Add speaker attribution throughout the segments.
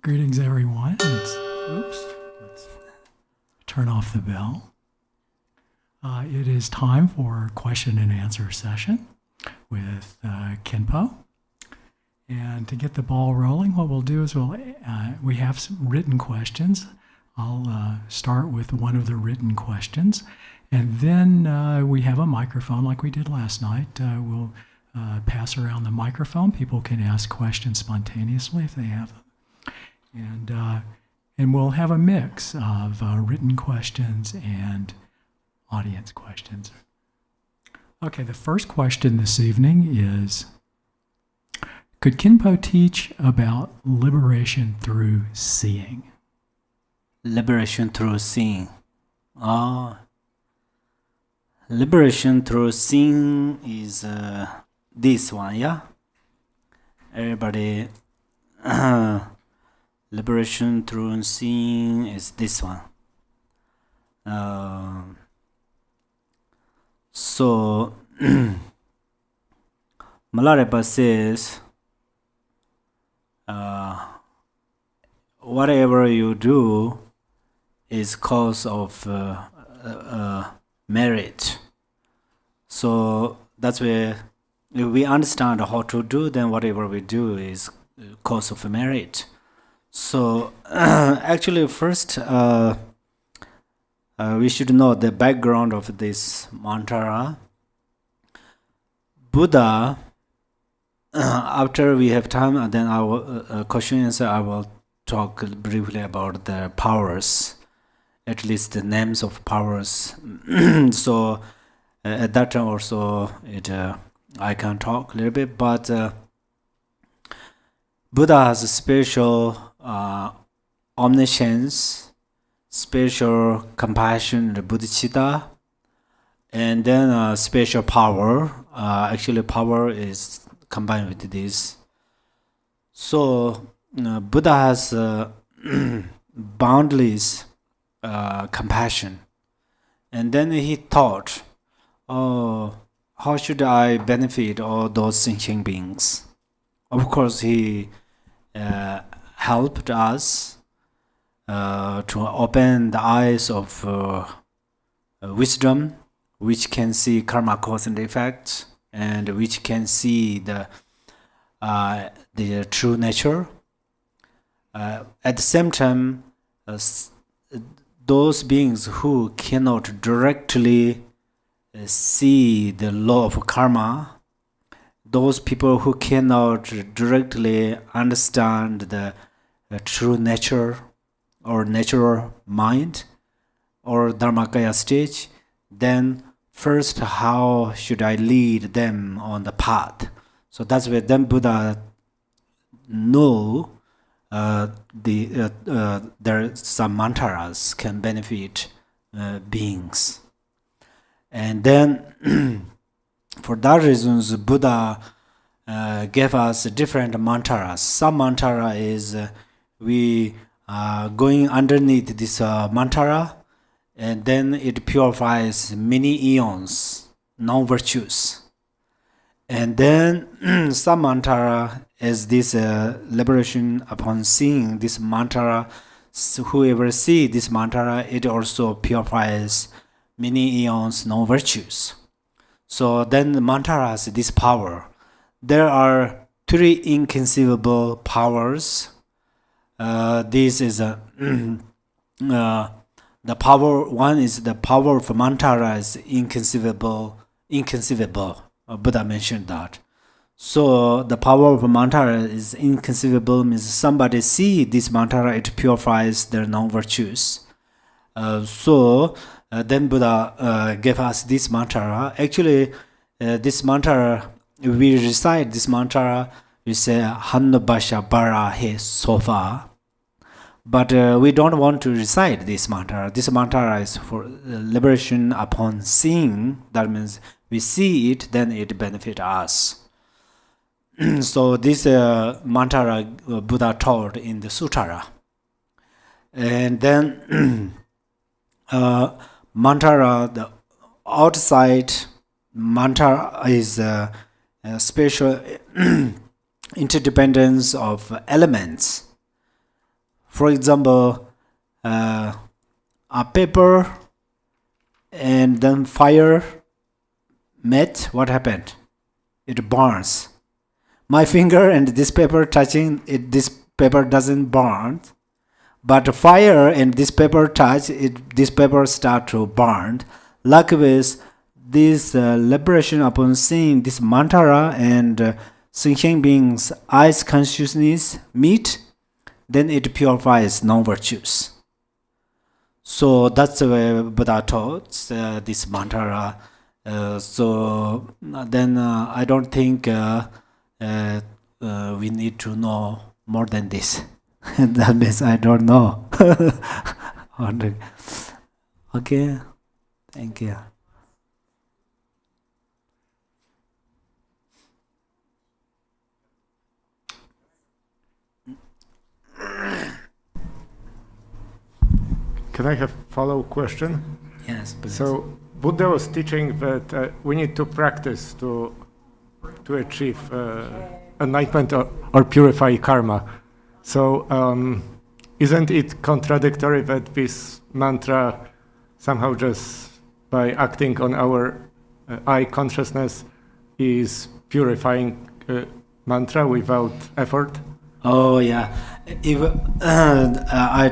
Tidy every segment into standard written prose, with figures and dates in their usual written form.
Speaker 1: Greetings, everyone. Let's turn off the bell. It is time for question and answer session with Khenpo. And to get the ball rolling, what we'll do is we have some written questions. I'll start with one of the written questions, and then we have a microphone like we did last night. We'll pass around the microphone. People can ask questions spontaneously if they have them. And we'll have a mix of written questions and audience questions. Okay, the first question this evening is, could Khenpo teach about liberation through seeing?
Speaker 2: Liberation through seeing. Liberation through seeing is this one, yeah? Everybody... Liberation through seeing is this one. So Milarepa says, whatever you do is cause of merit. So that's where if we understand how to do, then whatever we do is cause of merit. So actually first we should know the background of this mantra. Buddha, after we have time, then I will question and answer, I will talk briefly about the powers, at least the names of powers. So at that time also I can talk a little bit, but Buddha has a special omniscience, spiritual compassion, the bodhicitta, and then spiritual power. Actually, power is combined with this. So Buddha has boundless compassion, and then he thought, "Oh, how should I benefit all those sentient beings?" Of course, he helped us to open the eyes of wisdom, which can see karma cause and effect, and which can see the true nature. At the same time, those beings who cannot directly see the law of karma, those people who cannot directly understand the true nature or natural mind or Dharmakaya stage, then first how should I lead them on the path? So that's where then Buddha know there some mantras can benefit beings. And then for that reasons, Buddha gave us different mantras. Some mantra is we going underneath this mantra, and then it purifies many eons, non-virtues. And then some mantra is this liberation upon seeing this mantra. So whoever see this mantra, it also purifies many eons, non-virtues. So then the mantra has this power. There are three inconceivable powers. This is the power. One is the power of mantra is inconceivable. Buddha mentioned that. So the power of mantra is inconceivable, means somebody see this mantra, it purifies their non-virtues. Then Buddha gave us this mantra. Actually, this mantra, we recite this mantra, we say Hannabasha Bara He Sofa. But we don't want to recite this mantra. This mantra is for liberation upon seeing. That means we see it, then it benefits us. So this mantra Buddha taught in the Suttara. And then mantra, the outside mantra is a special interdependence of elements. For example, a paper and then fire met, what happened? It burns. My finger and this paper touching it, this paper doesn't burn, but fire and this paper touch it, this paper start to burn. Likewise, this liberation upon seeing this mantra and sentient beings eyes consciousness meet, then it purifies non-virtues. So that's the way Buddha taught this mantra. So then I don't think we need to know more than this. That means I don't know. Okay, thank you.
Speaker 3: Can I have follow question?
Speaker 2: Yes, please.
Speaker 3: So Buddha was teaching that we need to practice to achieve enlightenment or purify karma. So isn't it contradictory that this mantra somehow just by acting on our eye consciousness is purifying mantra without effort?
Speaker 2: Oh yeah, if I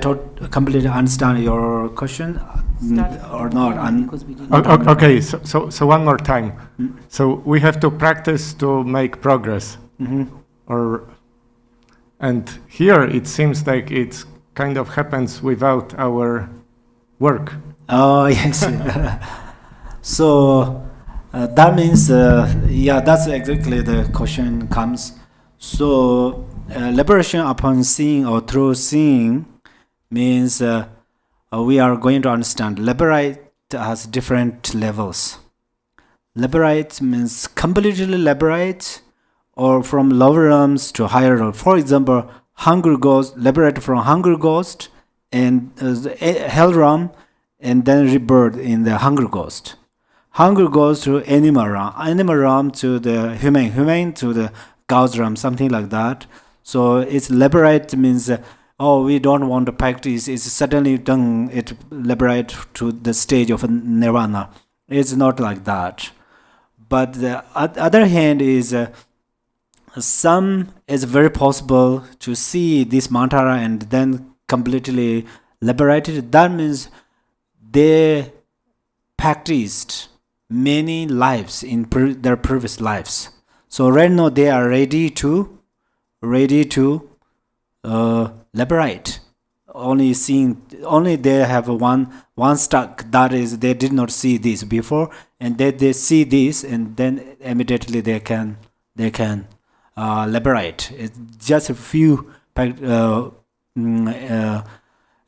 Speaker 2: completely understand your question or not.
Speaker 3: Okay, so one more time. So we have to practice to make progress, and here it seems like it kind of happens without our work.
Speaker 2: Oh yes. So that means that's exactly the question comes. So liberation upon seeing or through seeing means we are going to understand liberate has different levels. Liberate means completely liberate or from lower realms to higher realms. For example, hunger ghost, liberate from hunger ghost and hell realm and then rebirth in the hunger ghost. Hunger goes to animal realm to the human to the God's realm, something like that. So it's liberate means we don't want to practice. It's suddenly done. It liberate to the stage of nirvana. It's not like that. But the other hand is some is very possible to see this mantra and then completely liberated. That means they practiced many lives in their previous lives. So right now they are ready to liberate. Only they have one stuck, that is they did not see this before, and they see this and then immediately they can liberate. It's just a few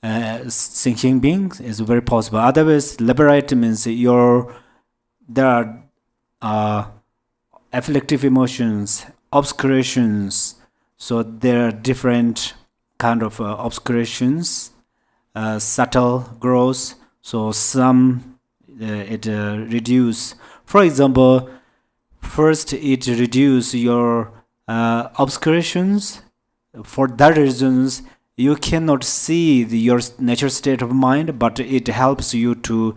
Speaker 2: thinking beings is very possible. Otherwise, liberate means there are afflictive emotions, obscurations. So there are different kind of obscurations, subtle growth. So some it reduce. For example, first it reduce your obscurations. For that reasons, you cannot see your natural state of mind, but it helps you to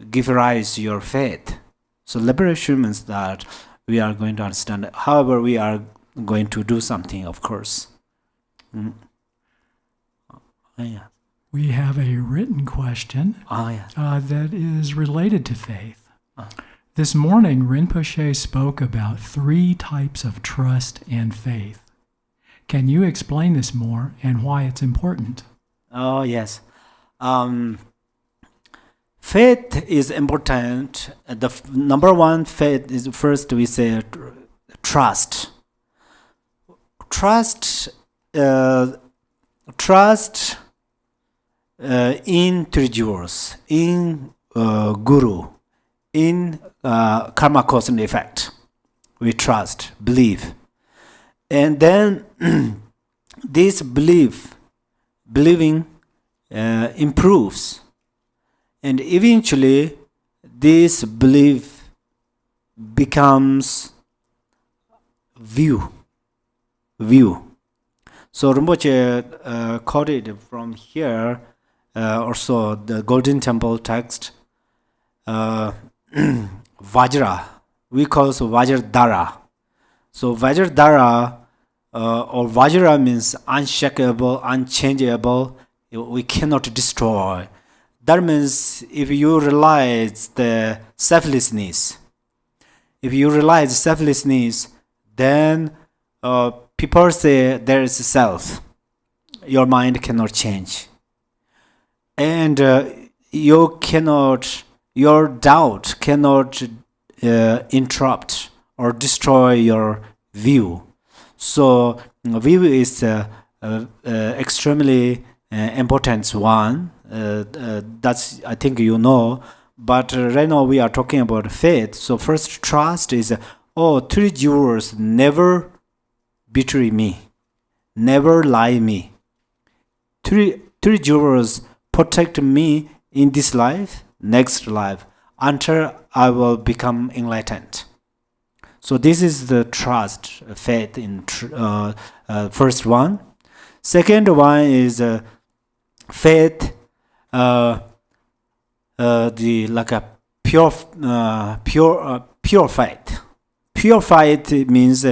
Speaker 2: give rise to your faith. So liberation means that we are going to understand. However, we are going to do something, of course. Yeah.
Speaker 1: We have a written question that is related to faith. This morning, Rinpoche spoke about 3 types of trust and faith. Can you explain this more and why it's important?
Speaker 2: Oh, yes. Faith is important. The number one faith is first we say trust. Trust in Trijuras, in Guru, in karma cause and effect. We trust, believe. And then this believing improves. And eventually this belief becomes view. So Rinpoche quoted from here also the Golden Temple text, Vajra. We call it Vajradhara. So Vajradhara or Vajra means unshakable, unchangeable. We cannot destroy. That means if you realize the selflessness, then people say there is self. Your mind cannot change. And your doubt cannot interrupt or destroy your view. So view is extremely important one. That's, I think you know. But right now we are talking about faith. So first trust is, three jewels never betray me, never lie me. Three jewels protect me in this life, next life, until I will become enlightened. So this is the trust, faith in first one. Second one is faith, like a pure faith. Pure faith means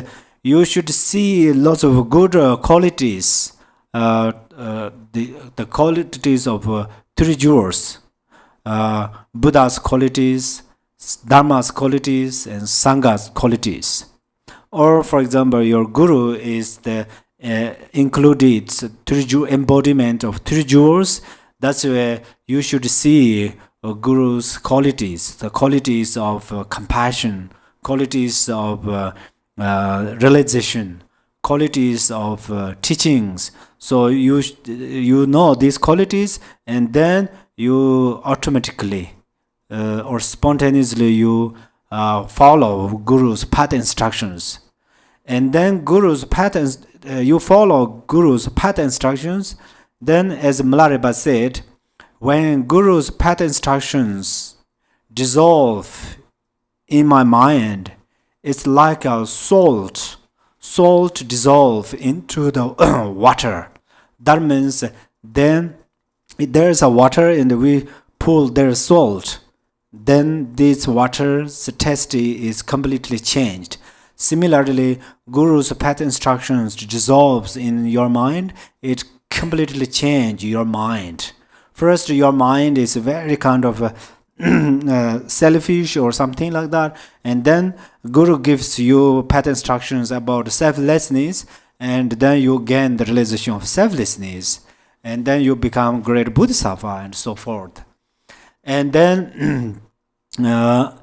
Speaker 2: you should see lots of good qualities, the qualities of three jewels, Buddha's qualities, Dharma's qualities, and Sangha's qualities. Or, for example, your guru is the included embodiment of three jewels. That's where you should see guru's qualities, the qualities of compassion, qualities of realization, qualities of teachings. So you know these qualities, and then you automatically or spontaneously you follow guru's path instructions. And then you follow guru's path instructions. Then, as Milarepa said, when guru's path instructions dissolve in my mind, it's like a salt dissolve into the water. That means then there's a water and we pull their salt, then this water's taste is completely changed. Similarly, guru's path instructions dissolves in your mind, it completely change your mind. First, your mind is very kind of selfish or something like that, and then guru gives you path instructions about selflessness, and then you gain the realization of selflessness, and then you become great bodhisattva and so forth. And then the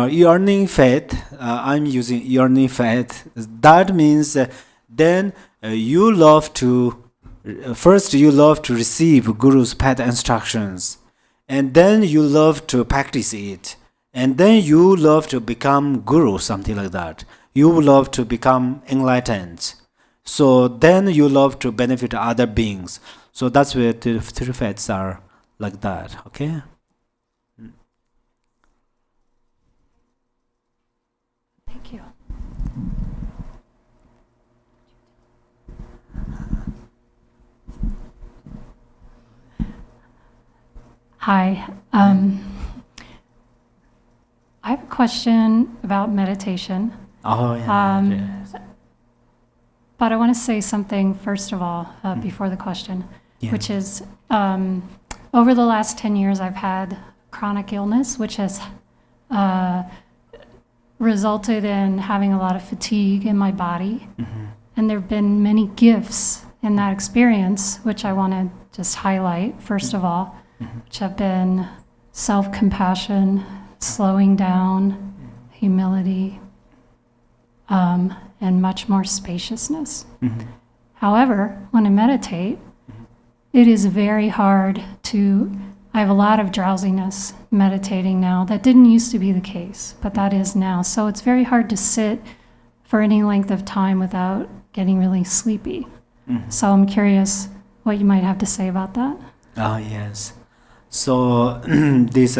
Speaker 2: yearning faith, I'm using yearning faith. That means then you love to receive guru's path instructions, and then you love to practice it, and then you love to become guru, something like that. You love to become enlightened. So then you love to benefit other beings. So that's where the three faiths are like that. Okay.
Speaker 4: Thank you. Hi. I have a question about meditation.
Speaker 2: Oh, yeah. Yes.
Speaker 4: But I want to say something first of all before the question, which is over the last 10 years I've had chronic illness, which has resulted in having a lot of fatigue in my body. Mm-hmm. And there have been many gifts in that experience, which I want to just highlight, first of all, which have been self-compassion, slowing down, humility, and much more spaciousness. Mm-hmm. However, when I meditate, it is very hard I have a lot of drowsiness meditating now. That didn't used to be the case, but that is now. So it's very hard to sit for any length of time without getting really sleepy. Mm-hmm. So I'm curious what you might have to say about that.
Speaker 2: Oh, yes. So this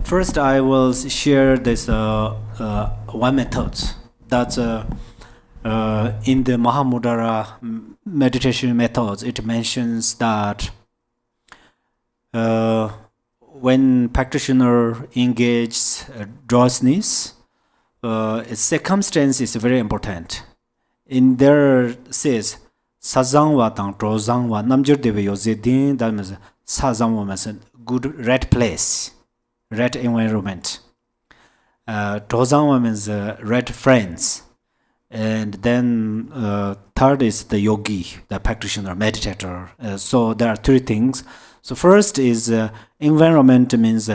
Speaker 2: first I will share this one method. That's in the Mahamudra meditation methods, it mentions that when practitioner engages drowsiness, its circumstance is very important. In there says sazangwa tang drozangwa namjir deve yozedin, that means sazangwa means good red place, red environment. Drozangwa means red friends. And then third is the yogi, the practitioner, meditator. So there are three things. So first is environment means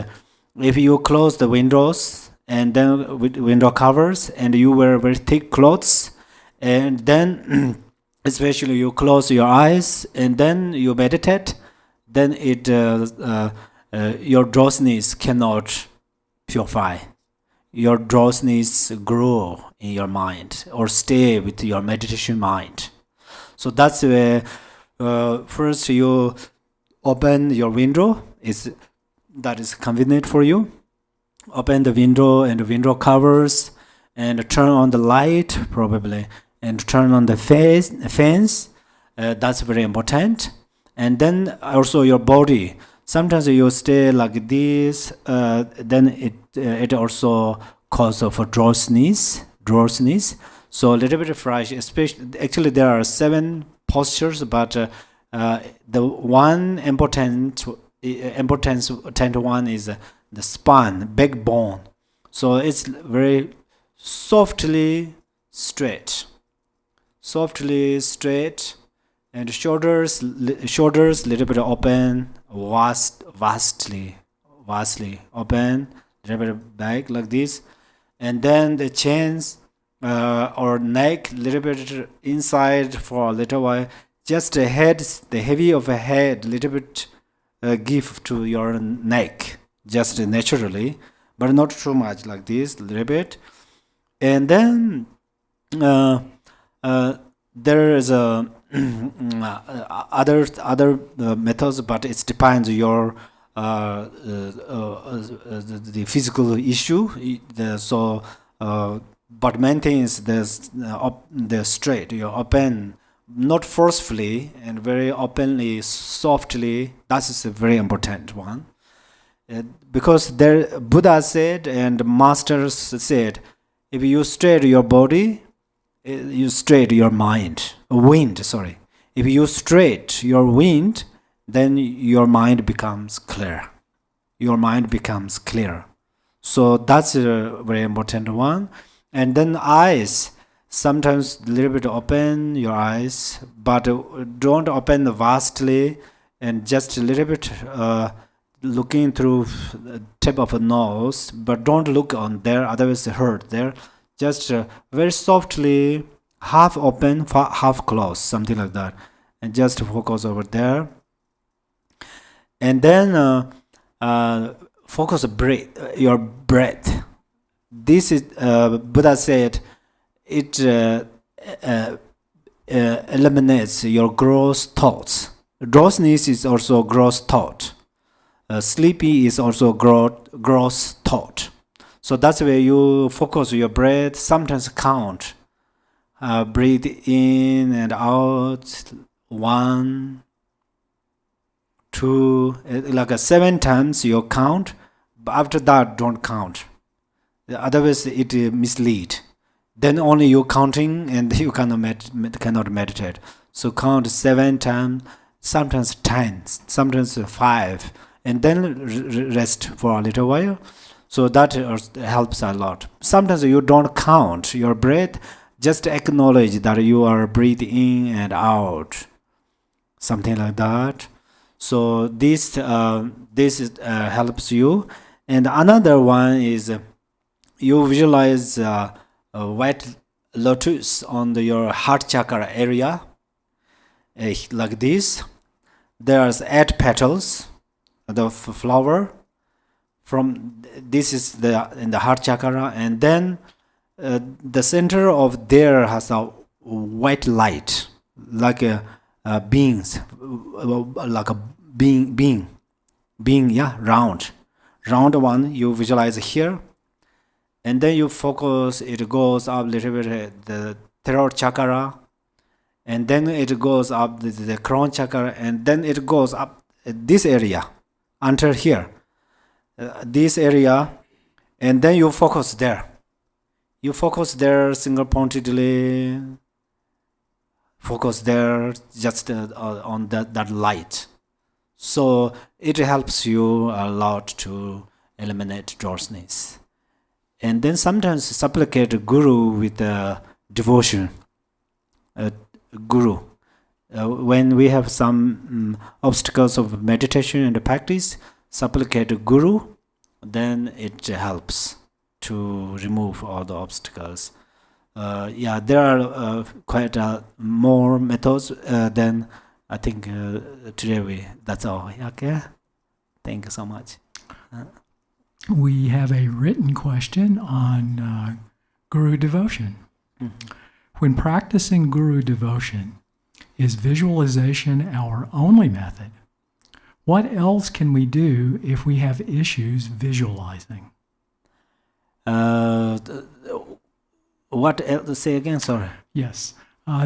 Speaker 2: if you close the windows and then with window covers and you wear very thick clothes, and then especially you close your eyes and then you meditate, then it your drowsiness cannot purify. Your drowsiness grow in your mind or stay with your meditation mind. So that's where first you open your window, that is convenient for you. Open the window and the window covers and turn on the light probably and turn on the fans. That's very important. And then also your body. Sometimes you stay like this, then it also causes for drowsiness. So a little bit fresh, especially actually there are 7 postures, but the one important one is the spine, backbone. So it's very softly straight, and shoulders little bit open, vastly open, little bit back like this, and then the chins or neck little bit inside for a little while. Just the head, the heavy of a head, little bit give to your neck, just naturally, but not too much like this, little bit. And then there is a other methods, but it depends your the physical issue. But main thing is the straight. You open, not forcefully and very openly, softly. That is a very important one. Because there, Buddha said and masters said, if you straight your body, you straight your wind. If you straight your wind, then your mind becomes clear. So that's a very important one. And then eyes, sometimes a little bit open your eyes, but don't open vastly, and just a little bit looking through the tip of a nose, but don't look on there, otherwise it hurt there. Just very softly, half open, half closed, something like that, and just focus over there. And then focus your breath. This is Buddha said it eliminates your gross thoughts. Drowsiness is also gross thought. Sleepy is also gross thought. So that's where you focus your breath. Sometimes count. Breathe in and out. 1, 2, like 7 times you count. But after that, don't count. Otherwise, it mislead. Then only you counting and you cannot meditate. So count 7 times, sometimes 10, sometimes 5, and then rest for a little while. So that helps a lot. Sometimes you don't count your breath, just acknowledge that you are breathing in and out, something like that. So this helps you. And another one is you visualize a white lotus on your heart chakra area, like this. There's 8 petals, the flower. From this is in the heart chakra, and then the center of there has a white light, like a beings, like a being, yeah, round one. You visualize here, and then you focus. It goes up a little bit. The throat chakra, and then it goes up the crown chakra, and then it goes up this area until here, this area, and then you focus there. You focus there single pointedly. Focus there just on that light. So it helps you a lot to eliminate drowsiness. And then sometimes supplicate Guru with devotion. Guru. When we have some obstacles of meditation and practice, supplicate Guru, then it helps to remove all the obstacles. There are quite more methods than I think today that's all. Okay, thank you so much.
Speaker 1: We have a written question on Guru devotion. When practicing Guru devotion, is visualization our only method? What else can we do if we have issues visualizing?
Speaker 2: What else? Say again, sorry.
Speaker 1: Yes.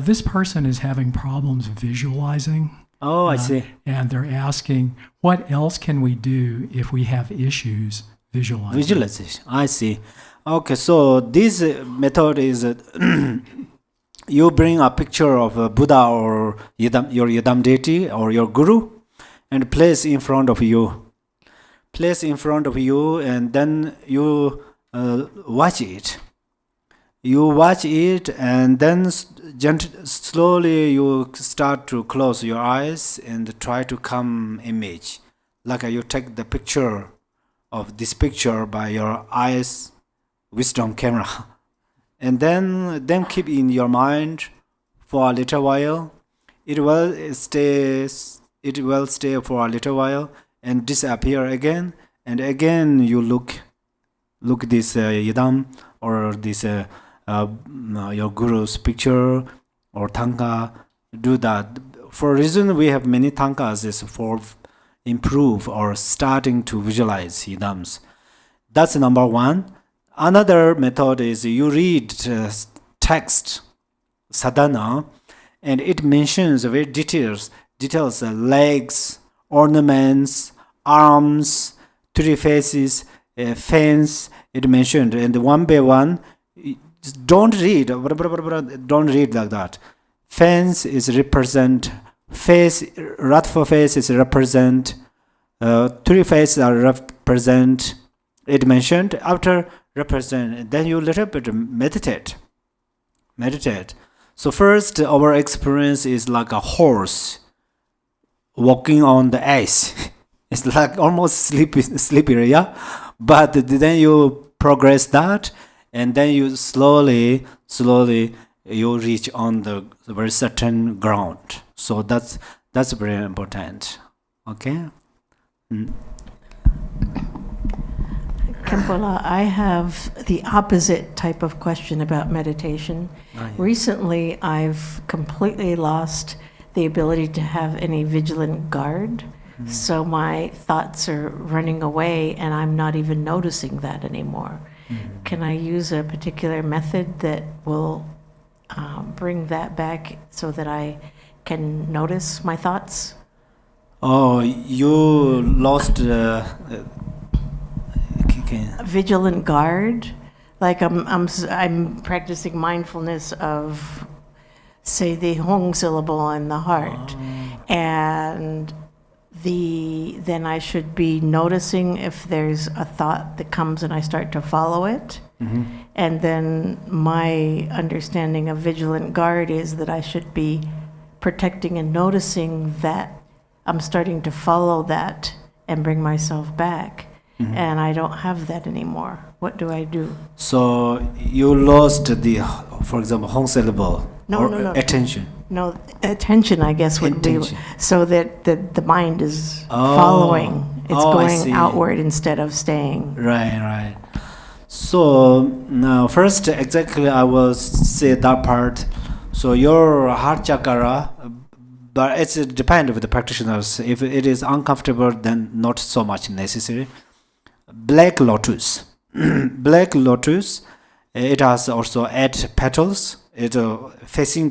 Speaker 1: This person is having problems visualizing.
Speaker 2: Oh, I see.
Speaker 1: And they're asking, what else can we do if we have issues visualizing?
Speaker 2: Visualization, I see. Okay, so this method is you bring a picture of a Buddha or your Yidam deity or your Guru and place in front of you. Place in front of you, and then you watch it. You watch it, and then slowly you start to close your eyes and try to come image. Like you take the picture of this picture by your eyes wisdom camera. And then keep in your mind for a little while. It will stay for a little while and disappear again. And again you look this Yidam or this your Guru's picture or Tanka. Do that. For a reason we have many Tankas is for improve or starting to visualize Yidams. That's number one. Another method is you read text sadhana, and it mentions very details legs, ornaments, arms, three faces, fence. It mentioned, and one by one. Don't read like that. Fence is represent face. Ratfa face is represent. Three faces are represent. It mentioned after represent. Then you little bit meditate. So first, our experience is like a horse walking on the ice. It's like almost sleepy, yeah. But then you progress that, and then you slowly you reach on the very certain ground. So that's very important. Okay.
Speaker 5: Khenpo, I have the opposite type of question about meditation.
Speaker 2: Yeah.
Speaker 5: Recently, I've completely lost the ability to have any vigilant guard. So my thoughts are running away, and I'm not even noticing that anymore. Can I use a particular method that will bring that back so that I can notice my thoughts?
Speaker 2: Oh, you lost
Speaker 5: Vigilant guard, like I'm practicing mindfulness of, say, the Hong syllable in the heart, and then I should be noticing if there's a thought that comes and I start to follow it. And then my understanding of vigilant guard is that I should be protecting and noticing that I'm starting to follow that and bring myself back. And I don't have that anymore. What do I do?
Speaker 2: So you lost the, for example, Hong syllable
Speaker 5: No.
Speaker 2: attention.
Speaker 5: No, attention, I guess, would
Speaker 2: Intention.
Speaker 5: be so that the mind is following. It's
Speaker 2: I
Speaker 5: going
Speaker 2: see.
Speaker 5: outward instead of staying.
Speaker 2: Right. So now, first, exactly, I will say that part. So your heart chakra, but it depends with the practitioners. If it is uncomfortable, then not so much necessary. Black lotus. Black lotus, it has also 8 petals. It's facing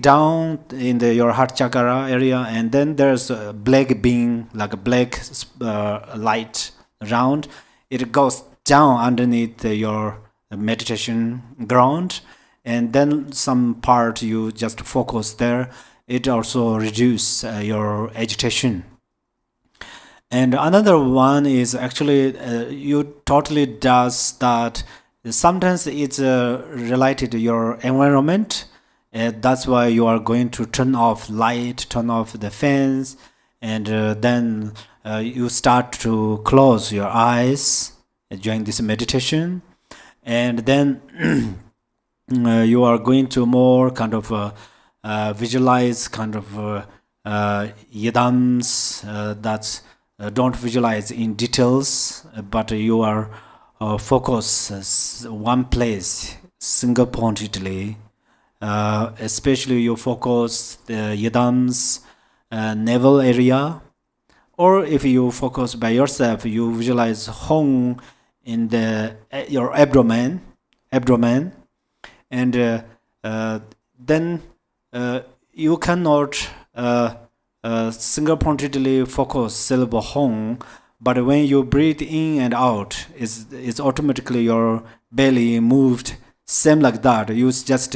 Speaker 2: down in your heart chakra area, and then there's a black being, like a black light around. It goes down underneath your meditation ground, and then some part you just focus there. It also reduce your agitation. And another one is actually you totally does that. Sometimes it's related to your environment. That's why you are going to turn off light, turn off the fans, and then you start to close your eyes during this meditation. And then you are going to more kind of visualize kind of yidams that don't visualize in details, but you are focus one place single-pointedly. Especially you focus the yidams navel area, or if you focus by yourself, you visualize Hong in the your abdomen, and then you cannot single-pointedly focus syllable Hong, but when you breathe in and out, it's automatically your belly moved. Same like that. You just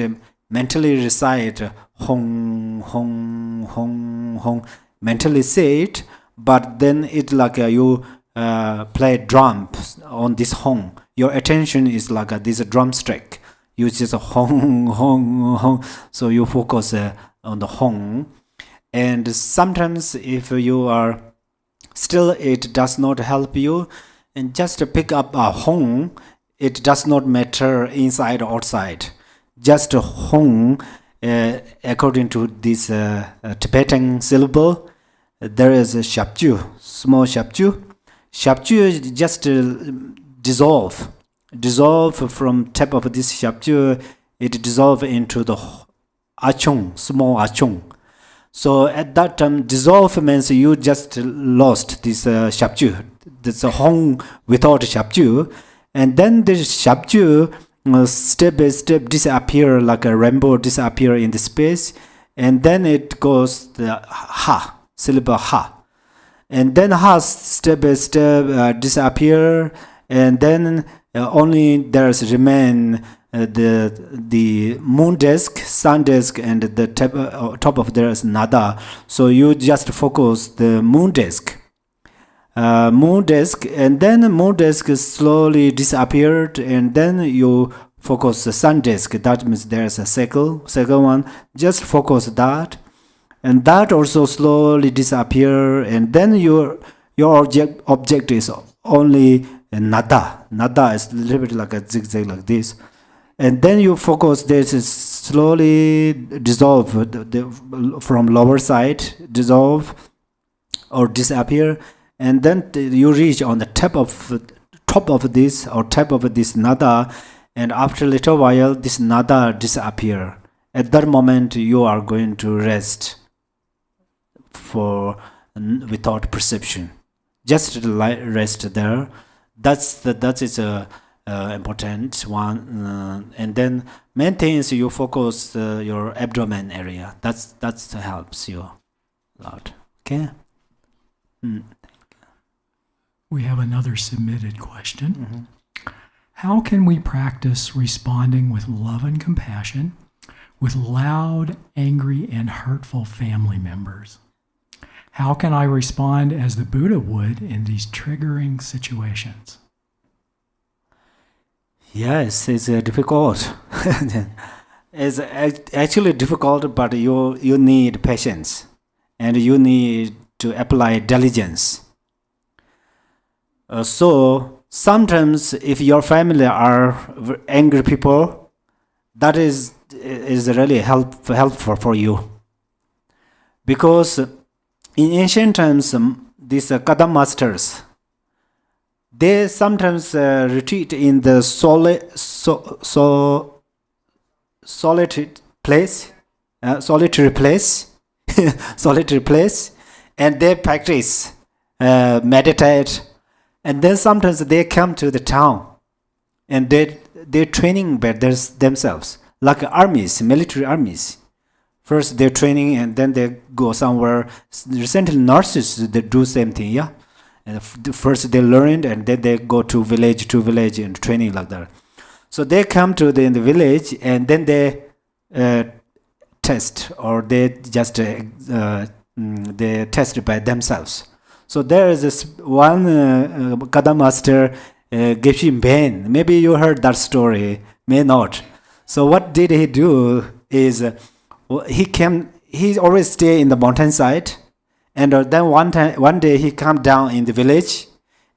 Speaker 2: mentally recite Hong, Hong, Hong, Hong. Mentally say it, but then it like you play drums on this Hong. Your attention is like this drumstick. You just Hong, Hong, Hong. So you focus on the Hong. And sometimes if you are still, it does not help you, and just pick up a Hong. It does not matter inside or outside. Just Hong, according to this Tibetan syllable, there is a Shapju, small Shapju. Shapju is just dissolve from top of this Shapju. It dissolve into the Achung, small Achung. So at that time, dissolve means you just lost this Shapju. That's a Hong without Shapju. And then this Shapju step by step disappear, like a rainbow disappear in the space. And then it goes the Ha, syllable Ha. And then Ha step by step disappear. And then only there's remain the moon disk, sun disk, and the top of there is nada. So you just focus the moon disk. And then moon disk slowly disappeared, and then you focus the sun disk. That means there's a second one. Just focus that, and that also slowly disappear, and then your object is only nada. Nada is a little bit like a zigzag like this. And then you focus this is slowly dissolve from lower side, dissolve or disappear, and then you reach on the top of this nada, and after a little while this nada disappear. At that moment you are going to rest without perception. Just rest there. That is a important one, and then main thing is you focus your abdomen area. That helps you a lot. Okay.
Speaker 1: We have another submitted question. How can we practice responding with love and compassion with loud, angry, and hurtful family members? How can I respond as the Buddha would in these triggering situations?
Speaker 2: Yes, it's difficult. It's actually difficult, but you need patience, and you need to apply diligence. So sometimes if your family are angry people, that is really helpful for you. Because in ancient times, these Kadam masters, they sometimes retreat in the solitary place, and they practice, meditate, and then sometimes they come to the town, and they're training by themselves, like armies, military armies. First they're training and then they go somewhere. Recently nurses, they do same thing, yeah. And first they learn and then they go to village and training like that. So they come to in the village and then they test, or they just they test by themselves. So there is this one Kada master, Geshe Ben. Maybe you heard that story, may not. So what did he do is he always stay in the mountainside, and then one day he come down in the village,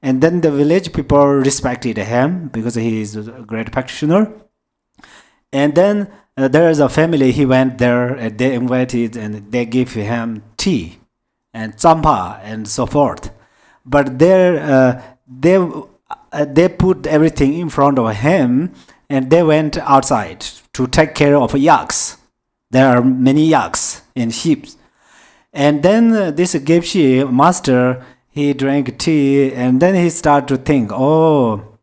Speaker 2: and then the village people respected him because he is a great practitioner. And then there is a family, he went there and they invited and they gave him tea and champa and so forth. But there they put everything in front of him and they went outside to take care of yaks. There are many yaks and sheep. And then this Geshe master, he drank tea and then he started to think, oh,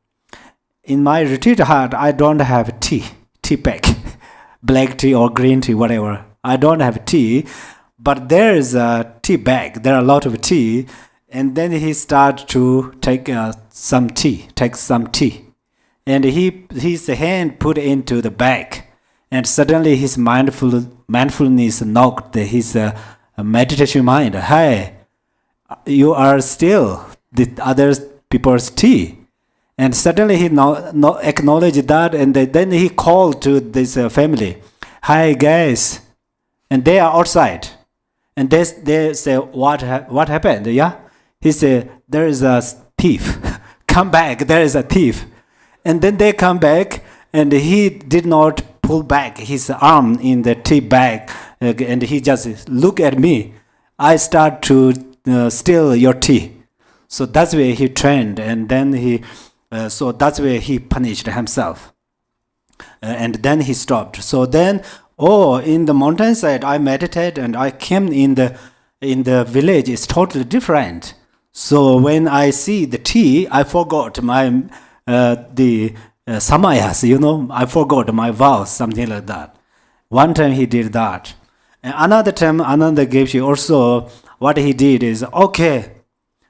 Speaker 2: in my retreat hut, I don't have tea pack, black tea or green tea, whatever. I don't have tea, but there is a tea bag. There are a lot of tea. And then he started to take some tea. And his hand put into the bag. And suddenly his mindfulness knocked his meditation mind. Hey, you are still the other people's tea. And suddenly he acknowledged that, and then he called to this family. Hi guys, and they are outside, and they say what happened? Yeah, he said there is a thief. Come back, there is a thief. And then they come back, and he did not pull back his arm in the tea bag, and he just look at me. I start to steal your tea. So that's where he trained, and then so that's where he punished himself. And then he stopped. So then, in the mountainside, I meditate and I came in the village. It's totally different. So when I see the tea, I forgot my the samayas. I forgot my vows, something like that. One time he did that. And another time, another Geshe also, what he did is, okay,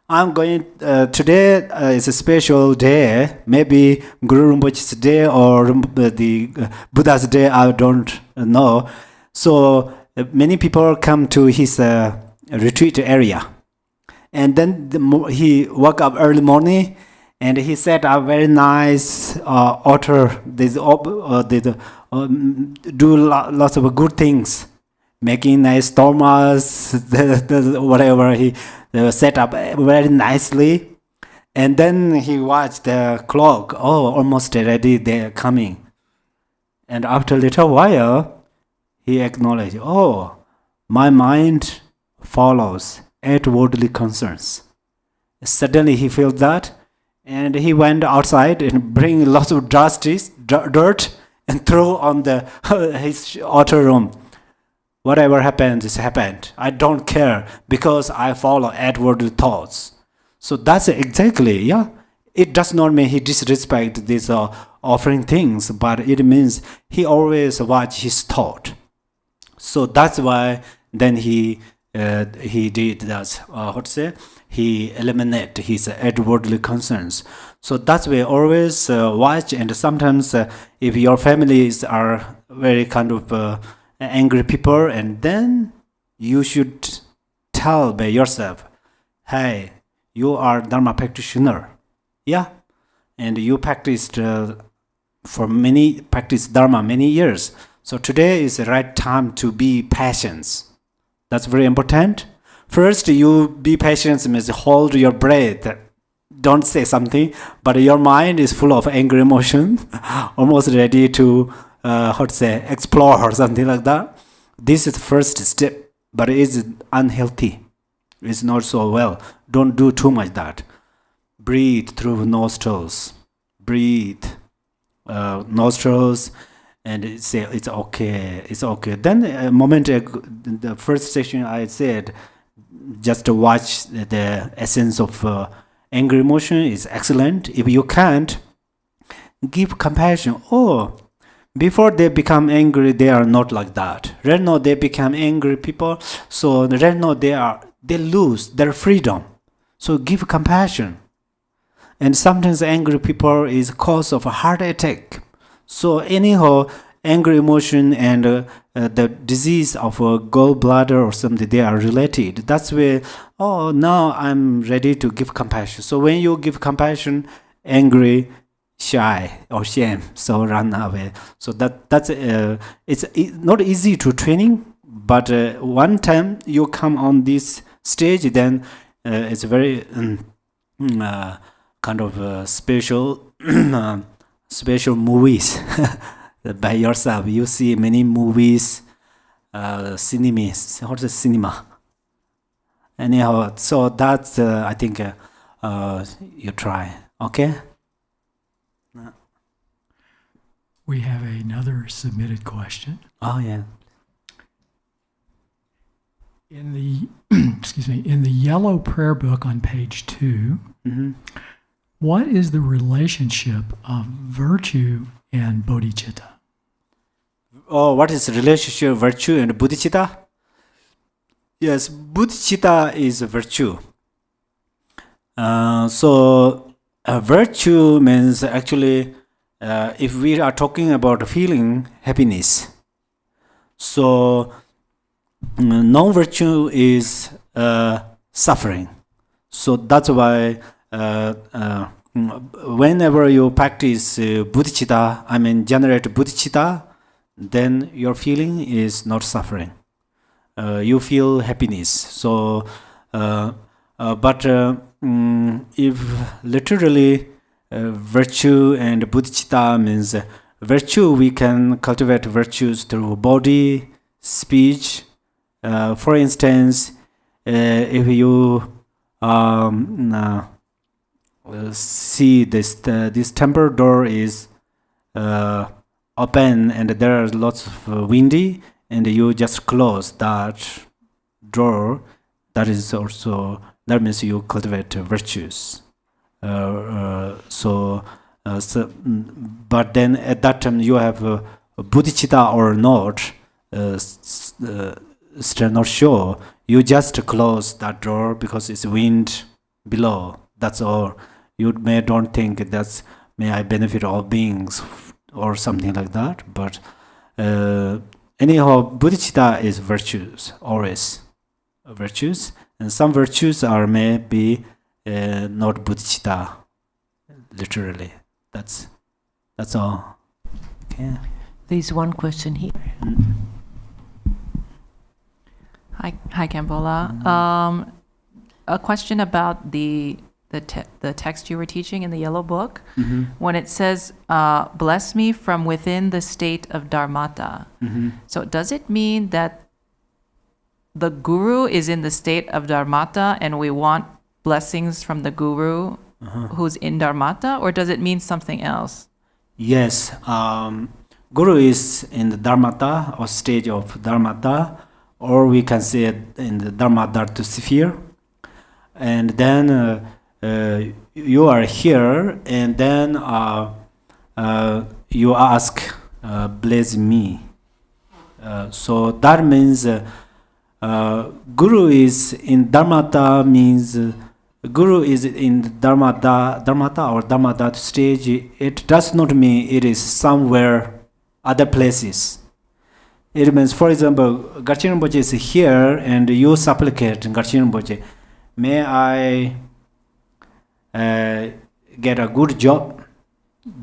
Speaker 2: I'm going, today is a special day, maybe Guru Rinpoche's day or the Buddha's day, I don't know. So many people come to his retreat area. And then he woke up early morning and he set a very nice altar, do lots of good things, making nice thomas, whatever he set up very nicely. And then he watched the clock. Oh, almost ready, they're coming. And after a little while, he acknowledged, oh, my mind follows outwardly concerns. Suddenly he felt that, and he went outside and bring lots of dirt and throw on his altar room. Whatever happened is happened. I don't care because I follow outward thoughts. So that's exactly, yeah. It does not mean he disrespect these offering things, but it means he always watch his thought. So that's why then he did that. He eliminate his outwardly concerns. So that's why always watch, and sometimes if your families are very kind of angry people, and then you should tell by yourself, hey, you are Dharma practitioner, yeah, and you practiced Dharma many years. So today is the right time to be patient. That's very important. First, you be patient means hold your breath. Don't say something, but your mind is full of angry emotion, almost ready to explore or something like that. This is the first step, but it is unhealthy. It's not so well. Don't do too much that. Breathe through nostrils. Breathe nostrils, and say it's okay. It's okay. Then a moment ago, the first session I said, just to watch the essence of angry emotion is excellent. If you can't, give compassion. Oh, before they become angry, they are not like that. Right now they become angry people, so right now they lose their freedom. So give compassion. And sometimes angry people is cause of a heart attack. So anyhow, angry emotion and the disease of a gallbladder or something, they are related. That's where, oh, now I'm ready to give compassion. So when you give compassion, angry, shy or shame, so run away. So that's it's not easy to training, but one time you come on this stage, then it's very kind of special special movies by yourself. You see many movies, cinemas. What's the cinema? Anyhow, so that's I think you try. Okay.
Speaker 1: We have another submitted question.
Speaker 2: Oh yeah.
Speaker 1: In the in the yellow prayer book on page 2, what is the relationship of virtue and bodhicitta?
Speaker 2: Oh, what is the relationship of virtue and bodhicitta? Yes, bodhicitta is a virtue. So virtue means actually, if we are talking about feeling happiness, so no virtue is suffering. So that's why whenever you practice bodhicitta, I mean generate bodhicitta, then your feeling is not suffering. You feel happiness. So, but if literally virtue and bodhicitta means virtue, we can cultivate virtues through body, speech. For instance, if you see this temple door is open and there are lots of windy, and you just close that door, that means you cultivate virtues. But then at that time you have bodhicitta or not, still not sure. You just close that door because it's wind below. That's all. You don't think that's may I benefit all beings or something like that. But anyhow, bodhicitta is virtues, always virtues, and some virtues are maybe not bodhicitta, literally. That's all. Okay.
Speaker 6: There's one question here. Hi, Khenpo. A question about the text you were teaching in the yellow book. When it says, bless me from within the state of dharmata. So does it mean that the guru is in the state of dharmata and we want blessings from the guru who's in dharmata, or does it mean something else?
Speaker 2: Yes, guru is in the dharmata or stage of dharmata, or we can say it in the dharmadhatu sphere. And then you are here, and then you ask, bless me. So that means guru is in dharmata, means guru is in dharmata or dharmadhatu stage. It does not mean it is somewhere other places. It means, for example, Garchen Rinpoche is here and you supplicate Garchen Rinpoche, may I get a good job?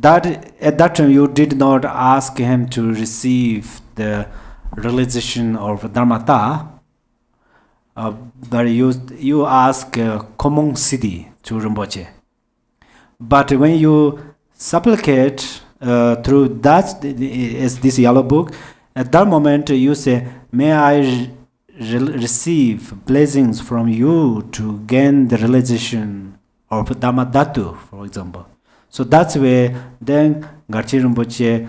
Speaker 2: That at that time you did not ask him to receive the realization of dharmata, but you ask common siddhi to Rinpoche. But when you supplicate through that, is this yellow book, at that moment you say, may I receive blessings from you to gain the realization of dharmadhatu, for example. So that's where then Garchen Rinpoche,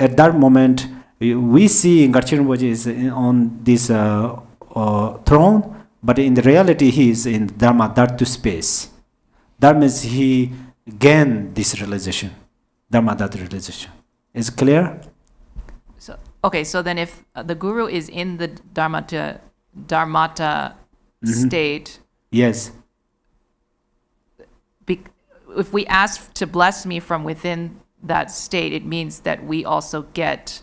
Speaker 2: at that moment we see Garchen Rinpoche is on this throne, but in the reality he is in dharmadhatu space. That means he gained this realization. Dharma Dharma realization. Is it clear?
Speaker 6: So okay, so then if the guru is in the dharmata state,
Speaker 2: Yes.
Speaker 6: if we ask to bless me from within that state, it means that we also get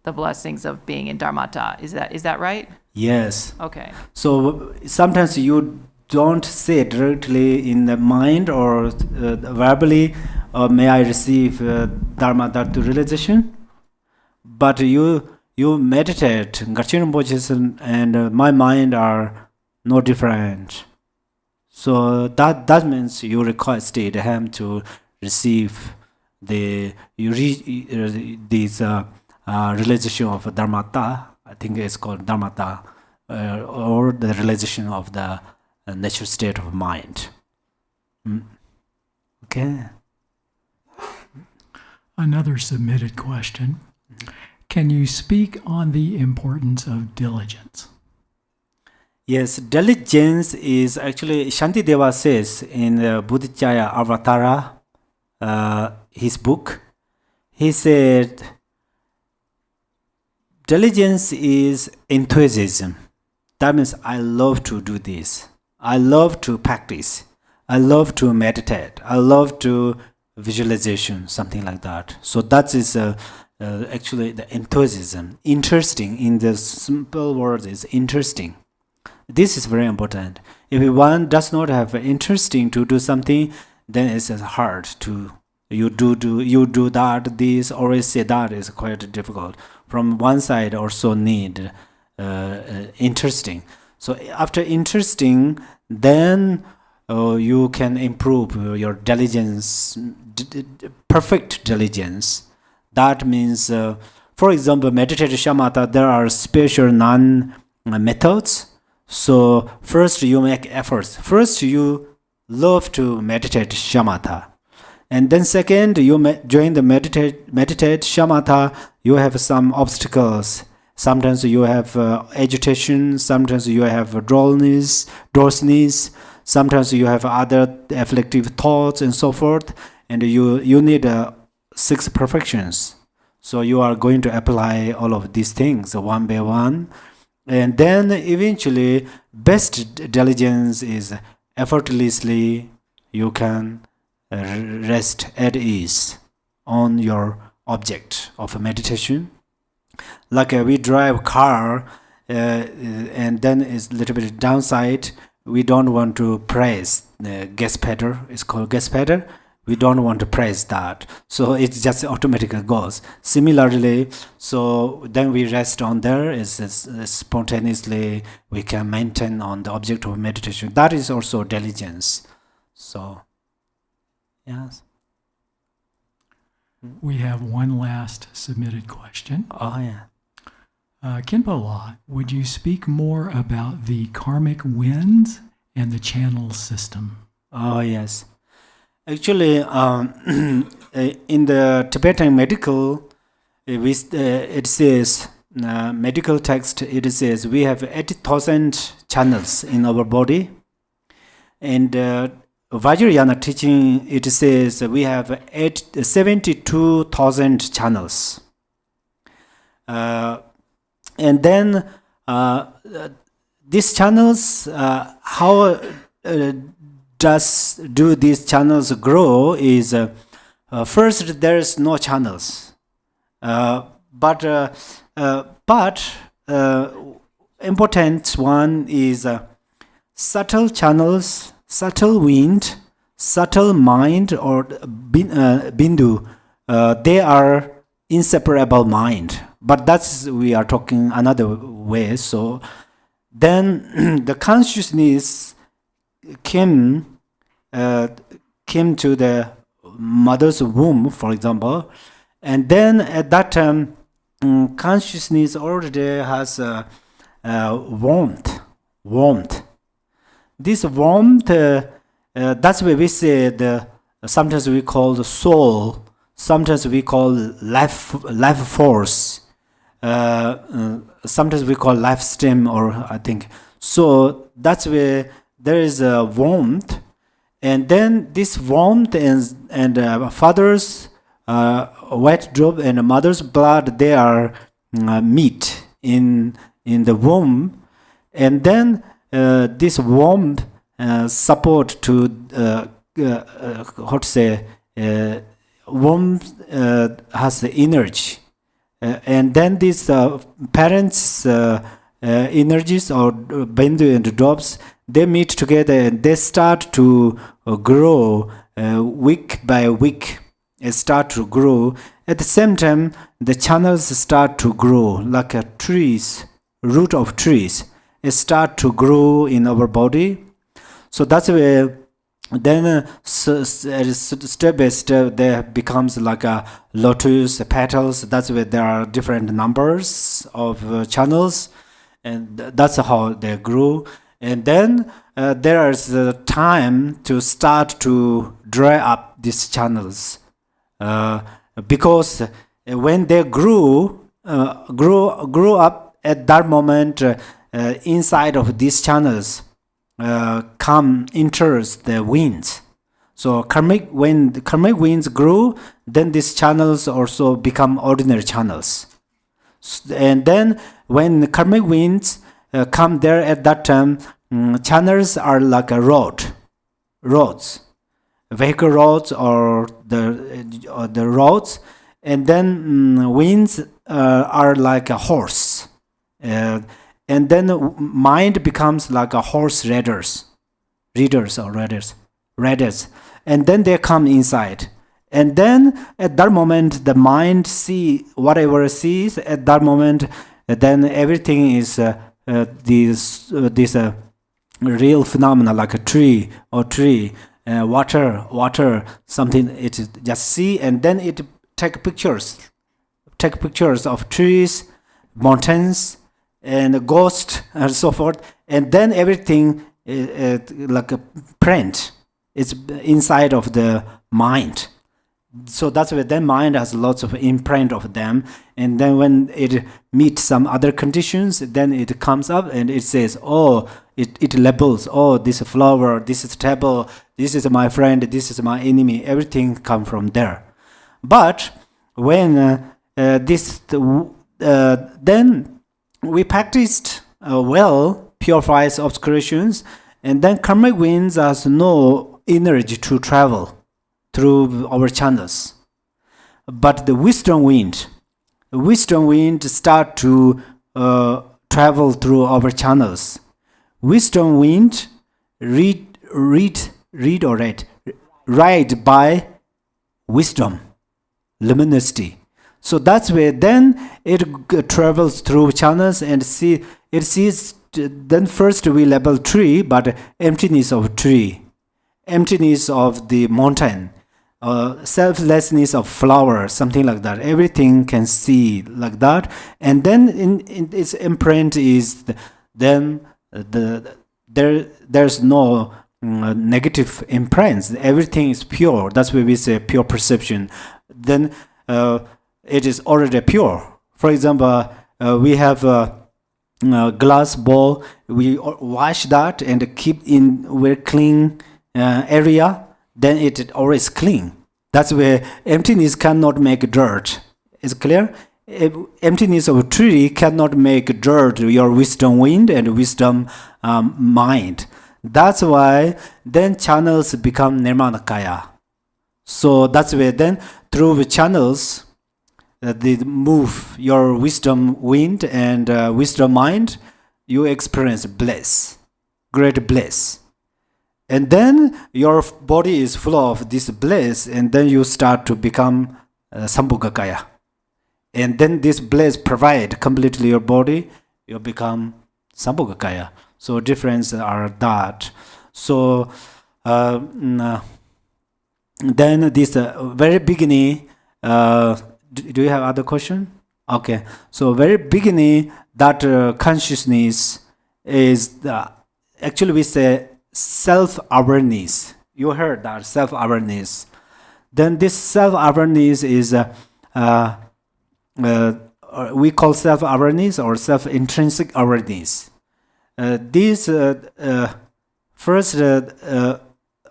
Speaker 6: the blessings of being in dharmata. Is that right?
Speaker 2: Yes.
Speaker 6: Okay.
Speaker 2: So sometimes you don't say directly in the mind or verbally, may I receive Dharma Dharma realization? But you meditate. Garchen Rinpoche and my mind are no different. So that means you requested him to receive this realization of Dharmata. I think it's called Dharmata, or the realization of the natural state of mind. Okay.
Speaker 1: Another submitted question. Can you speak on the importance of diligence?
Speaker 2: Yes, diligence is actually, Shantideva says in the Buddhicaya Avatara, his book, he said, diligence is enthusiasm. That means I love to do this. I love to practice. I love to meditate. I love to visualization, something like that. So that is actually the enthusiasm. Interesting, in the simple words, is interesting. This is very important. If one does not have interesting to do something, then it's hard to you do that. This always say that is quite difficult. From one side, also need interesting. So after interesting, then you can improve your diligence, perfect diligence. That means, for example, meditative shamatha. There are special methods. So first you make efforts. First you love to meditate shamatha. And then second, you during the meditate shamatha, you have some obstacles. Sometimes you have agitation. Sometimes you have drowsiness. Sometimes you have other afflictive thoughts and so forth. And you need 6 perfections. So you are going to apply all of these things one by one. And then eventually, best diligence is effortlessly you can rest at ease on your object of meditation. Like we drive car, and then it's a little bit downside. We don't want to press the gas pedal. It's called gas pedal. We don't want to press that, so it just automatically goes. Similarly, so then we rest on there. Is spontaneously we can maintain on the object of meditation. That is also diligence. So, yes.
Speaker 1: We have one last submitted question.
Speaker 2: Oh yeah.
Speaker 1: Khenpo La, would you speak more about the karmic winds and the channel system?
Speaker 2: Oh yes. Actually, in the Tibetan medical, it says, medical text, it says we have 80,000 channels in our body. And Vajrayana teaching, it says we have 72,000 channels. And then these channels, how do these channels grow is first there is no channels, but important one is subtle channels, subtle wind, subtle mind, or bindu. They are inseparable mind, but that's we are talking another way. So then the consciousness came to the mother's womb, for example, and then at that time consciousness already has warmth. This warmth, that's why we say sometimes we call the soul, sometimes we call life force, sometimes we call life stem, or I think so. That's where there is a warmth, and then this warmth and father's wet drop and mother's blood, they are meet in the womb, and then this womb support to how to say womb has the energy, and then these parents energies or bindu and drops, they meet together and they start to grow week by week. It start to grow. At the same time, the channels start to grow like a trees, root of trees. It start to grow in our body. So that's where then step by step there becomes like a lotus petals. That's where there are different numbers of channels, and that's how they grow. And then there is a time to start to dry up these channels. Because when they grow up at that moment, inside of these channels enters the winds. So when the karmic winds grow, then these channels also become ordinary channels. And then when the karmic winds come there at that time, channels are like a roads, vehicle roads or the roads, and then winds are like a horse, and then mind becomes like a horse riders, and then they come inside, and then at that moment the mind see whatever it sees at that moment, then everything is this real phenomena like a tree, water, something it just see, and then it take pictures of trees, mountains, and ghost and so forth, and then everything like a print is inside of the mind. So that's where then mind has lots of imprint of them, and then when it meets some other conditions, then it comes up and it says, oh, it labels, oh, this is flower, this is table, this is my friend, this is my enemy, everything come from there. But when then we practiced well, purifies obscurations, and then karmic winds has no energy to travel through our channels. But the wisdom wind start to travel through our channels. Wisdom wind ride by wisdom, luminosity. So that's where then it travels through channels and it sees. Then first we label tree, but emptiness of tree, emptiness of the mountain, selflessness of flower, something like that. Everything can see like that, and then in its imprint is there's no negative imprints. Everything is pure. That's why we say pure perception. Then it is already pure. For example, we have a glass bowl. We wash that and keep in very clean area. Then it always clean. That's where emptiness cannot make dirt. Is it clear? Emptiness of a tree cannot make dirt your wisdom wind and wisdom mind. That's why then channels become nirmanakaya. So that's where then through the channels they move your wisdom wind and wisdom mind, you experience bliss, great bliss. And then your body is full of this bliss, and then you start to become Sambhogakaya. And then this bliss provide completely your body, you become Sambhogakaya. So difference are that. So then this very beginning, do you have other question? Okay. So very beginning, that consciousness is actually we say self-awareness. You heard that self-awareness. Then this self-awareness is we call self-awareness or self-intrinsic awareness. This first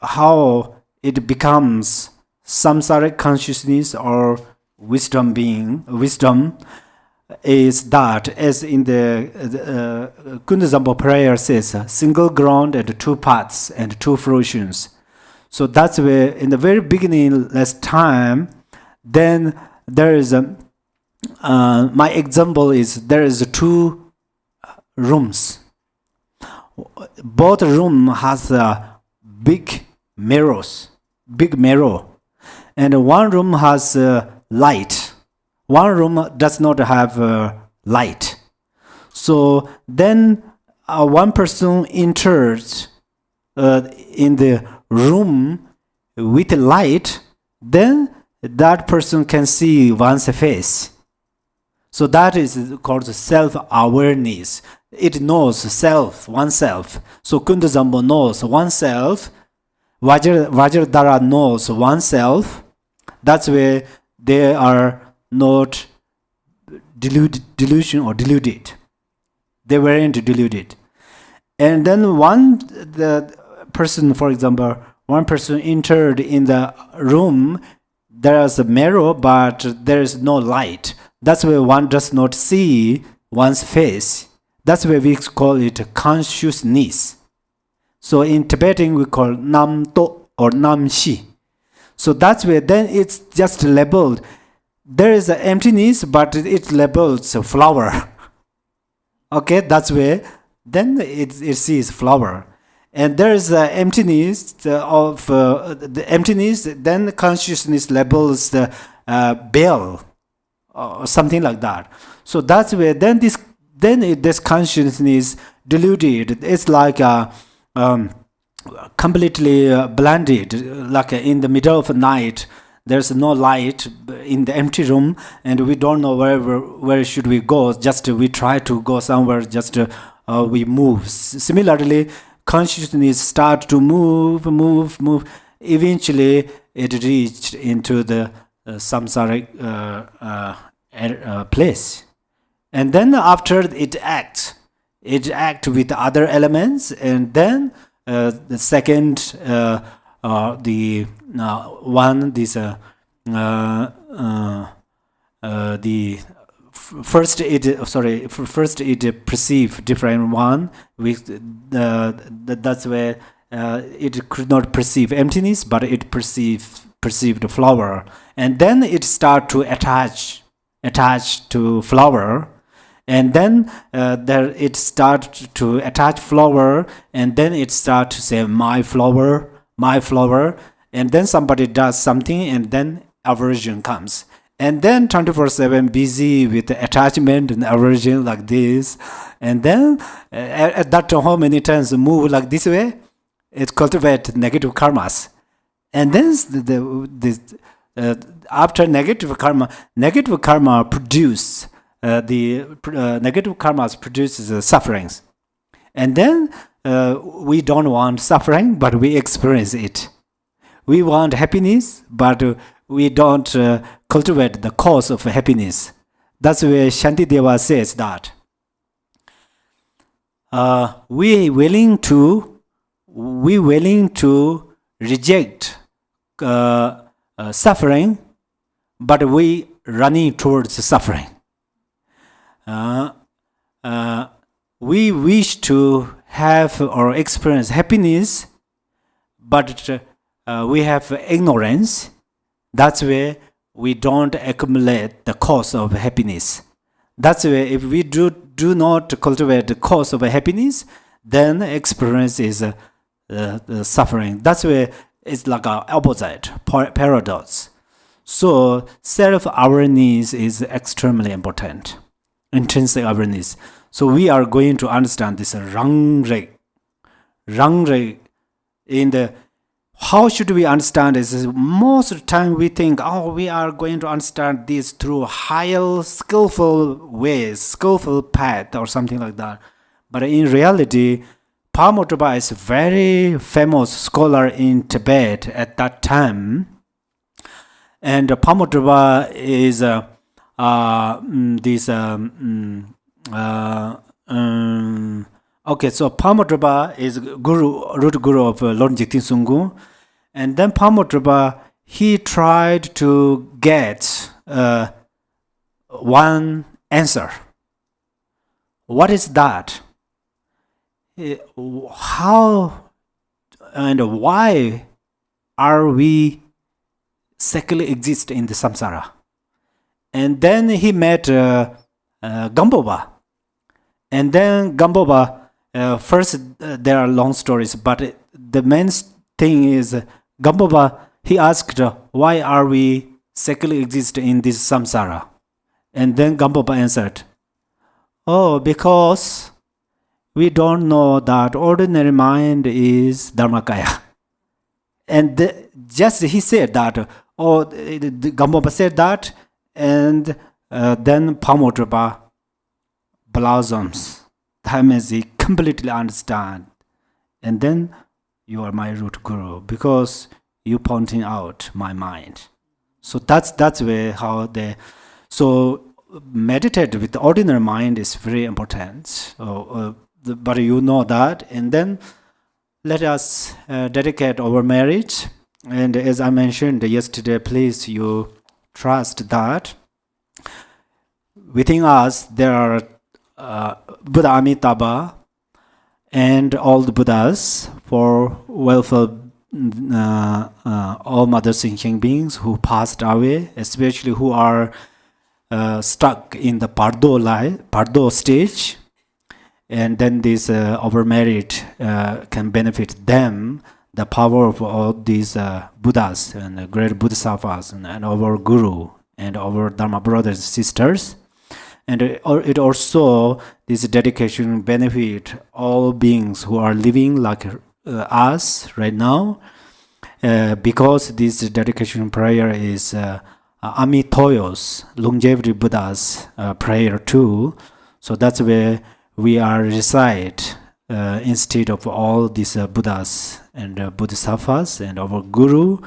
Speaker 2: how it becomes samsaric consciousness or wisdom is that, as in the Kundazambo prayer says, single ground and two paths and two fruitions. So that's where in the very beginning, last time, then there is my example is there is two rooms. Both room has big mirror, and one room has light. One room does not have light. So then one person enters in the room with light, then that person can see one's face. So that is called self-awareness. It knows oneself. So Kundazambo knows oneself. Vajradhara knows oneself. That's where they are not deluded. They weren't deluded. And then the person, for example, one person entered in the room. There is a mirror, but there is no light. That's where one does not see one's face. That's where we call it consciousness. So in Tibetan we call nam to or nam shi. So that's where then it's just labeled. There is an emptiness, but it labels a flower. Okay, that's where then it sees flower. And there is an emptiness of the emptiness, then consciousness labels the bell or something like that. So that's where then this consciousness deluded. It's like completely blinded, like in the middle of the night. There's no light in the empty room, and we don't know where should we go. Just we try to go somewhere. Just we move. Similarly, consciousness start to move. Eventually, it reached into the samsaric place, and then after it acts with other elements, and then the second. The first it perceive different one with that's where it could not perceive emptiness, but it perceived the flower, and then it start to attach to flower. And then there it start to attach flower, and then it start to say my flower, and then somebody does something, and then aversion comes, and then 24/7 busy with the attachment and aversion like this, and then at that time how many times move like this way, it cultivates negative karmas, and then after negative karma produce negative karmas produces sufferings, and then we don't want suffering, but we experience it. We want happiness, but we don't cultivate the cause of happiness. That's where Shantideva says that we willing to reject suffering, but we running towards suffering. We wish to have or experience happiness, but we have ignorance. That's where we don't accumulate the cause of happiness. That's where if we do not cultivate the cause of happiness, then experience is suffering. That's where it's like an opposite paradox. So self-awareness is extremely important. Intrinsic awareness. So we are going to understand this rangre in the how should we understand this? Most of the time we think, we are going to understand this through higher skillful ways, skillful path or something like that. But in reality, Pamotraba is a very famous scholar in Tibet at that time. And Pamotraba is so Pamotraba is root guru of Lord Jigten Sungu, and then Pamotraba he tried to get one answer. What is that? How and why are we secularly exist in the samsara? And then he met Gamboba. And then Gamboba, first there are long stories, but the main thing is Gamboba, he asked, why are we secularly exist in this samsara? And then Gamboba answered, oh, because we don't know that ordinary mind is Dharmakaya. And just he said that, Gamboba said that, and then Pamotrapa blossoms. That means he completely understand. And then you are my root guru because you pointing out my mind. So that's way how they. So meditate with the ordinary mind is very important. But you know that, and then let us dedicate our marriage. And as I mentioned yesterday, please you trust that within us there are Buddha Amitabha and all the Buddhas for welfare all mother thinking beings who passed away, especially who are stuck in the Pardo stage. And then this our merit can benefit them, the power of all these Buddhas and great Bodhisattvas and our Guru and our Dharma brothers and sisters. And it also, this dedication benefit all beings who are living like us right now, because this dedication prayer is Amitoyo's, longevity Buddha's prayer too. So that's where we are recite instead of all these Buddhas and Bodhisattvas and our Guru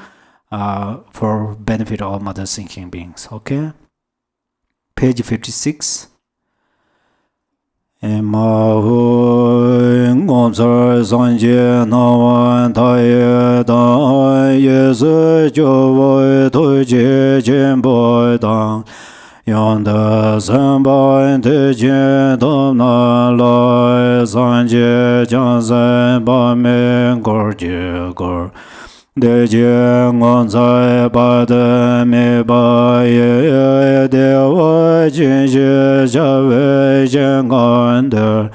Speaker 2: for benefit of all mother thinking beings. Okay? Page 56. Yonda Samba de Jedom Na Lai Sanje Jansen Ba Me Gor Je Gor De Je Ngon Zai Ba De Me Ba Ye De Wa Jin Je Ja We Jen Gan De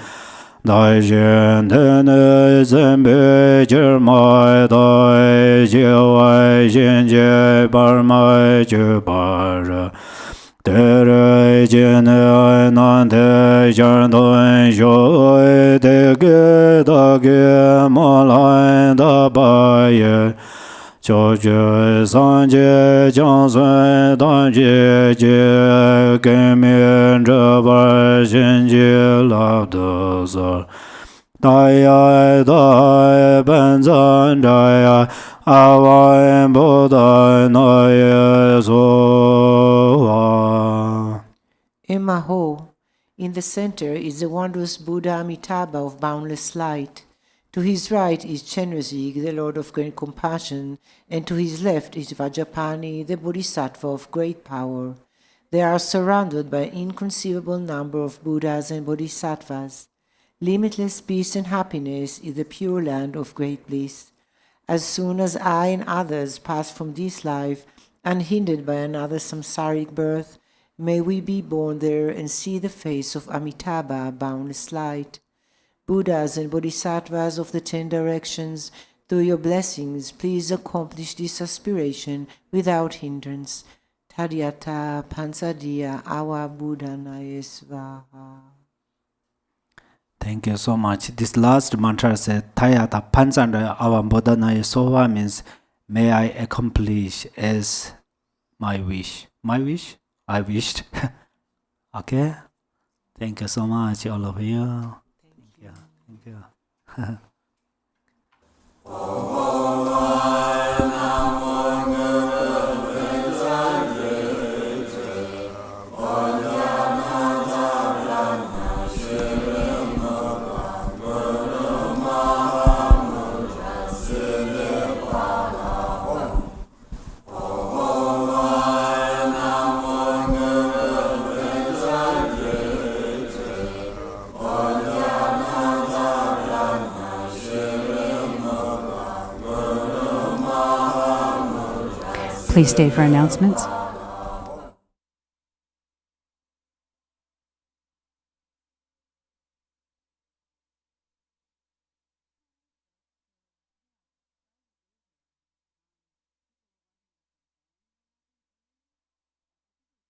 Speaker 2: Dai Jen De Ne Zen Be Jer Mai Dai Je Wai Jin Je Bar Mai Je Bar Tere jene nante jardon joy de ge da ge malai da baye choje sanje jansen dan je je kemen jabar shenje la dosa daya daya benzan daya awain bodai naya soa.
Speaker 7: In Maho, in the center, is the wondrous Buddha Amitabha of boundless light. To his right is Chenrezig, the Lord of great compassion, and to his left is Vajrapani, the Bodhisattva of great power. They are surrounded by an inconceivable number of Buddhas and Bodhisattvas. Limitless peace and happiness is the pure land of great bliss. As soon as I and others pass from this life, unhindered by another samsaric birth, may we be born there and see the face of Amitabha, boundless light. Buddhas and Bodhisattvas of the 10 directions, through your blessings, please accomplish this aspiration without hindrance. Tadyata Pansadiya Awa Buddha Nayesvaha.
Speaker 2: Thank you so much. This last mantra says, Tayata Pansanda Awa Buddha Nayesvaha means, may I accomplish as my wish. My wish? I wished. Okay? Thank you so much, all of you. Thank you.
Speaker 8: Please stay for announcements.